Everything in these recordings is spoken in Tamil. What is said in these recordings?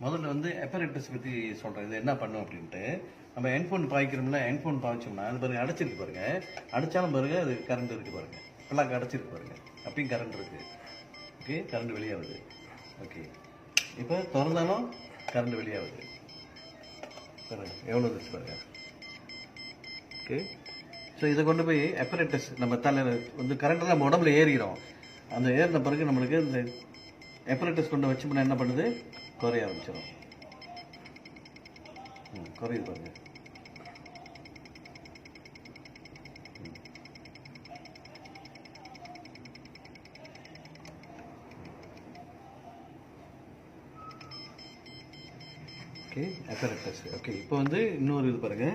முதல்ல வந்து apparatus பத்தி சொல்றேன். இது என்ன பண்ணும் அப்படின்ட்டு. நம்ம ஹெட்ஃபோன் பாய்க்கிறோம்ல, ஹெட்ஃபோன் பாய்ச்சோம்னா அது பாருங்க அடைச்சிருக்கு பாருங்க. அடைச்சாலும் பாருங்க அது கரண்ட் இருக்கு பாருங்க. பிளக் அடைச்சிருக்கு பாருங்க. அப்பயும் கரண்ட் இருக்கு. Okay, current வெளியாகுது. ஓகே, இப்போ திறந்தாலும் கரண்ட் வெளியாகுது. பாருங்க எவ்வளோ இருந்துச்சு பாருங்க. ஓகே, ஸோ இதை கொண்டு போய் apparatus நம்ம தலையில் வந்து கரண்ட்டில் நம்ம உடம்புல ஏறிடும். அந்த ஏறின பிறகு நம்மளுக்கு இந்த apparatus கொண்டு வச்சோம்னா என்ன பண்ணுது, குறைய ஆரம்பிச்சிடும். குறையுது பாருங்க. Okay, apparatus. ஓகே, இப்போ வந்து இன்னொரு இது பாருங்க.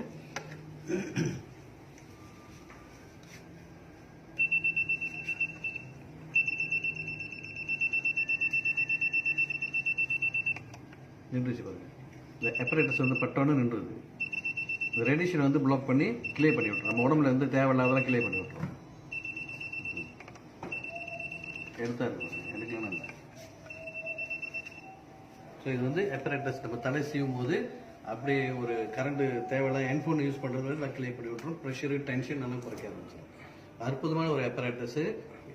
நின்றுச்சு பாருங்க. இந்த apparatus வந்து பட்டோன்னு நின்றுது. இந்த ரேடியேஷன் வந்து பிளாக் பண்ணி கிளியர் பண்ணி விட்டுரும். நம்ம உடம்புல இருந்து தேவையில்லாதெல்லாம் கிளியர் பண்ணி விட்டுரும். எடுத்தா இருக்கு, எடுக்கலாம் இல்லை. ஸோ இது வந்து apparatus நம்ம தலை சீவும் போது அப்படியே ஒரு கரண்ட் தேவையில்ல ஹெட்ஃபோன் யூஸ் பண்ணுறது நான் கிளியர் பண்ணி விட்டுரும். ப்ரெஷரு டென்ஷன் எல்லாம் குறைக்க ஆரம்பிச்சிடும். அற்புதமான ஒரு apparatus.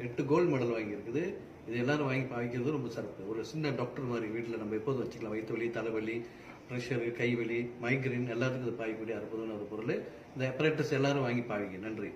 8 gold medal வாங்கியிருக்குது. இது எல்லாரும் வாங்கி பாய்க்கிறது ரொம்ப சிறப்பு. ஒரு சின்ன டாக்டர் மாதிரி வீட்டில் நம்ம எப்போதும் வச்சுக்கலாம். வயிற்று வலி, தலைவலி, ப்ரெஷரு, கைவலி, மைக்ரைன் எல்லாத்துக்கும் இது பாய்க்கக்கூடிய அற்புதமான ஒரு பொருள். இந்த apparatus எல்லாரும் வாங்கி பாய்ங்க. நன்றி.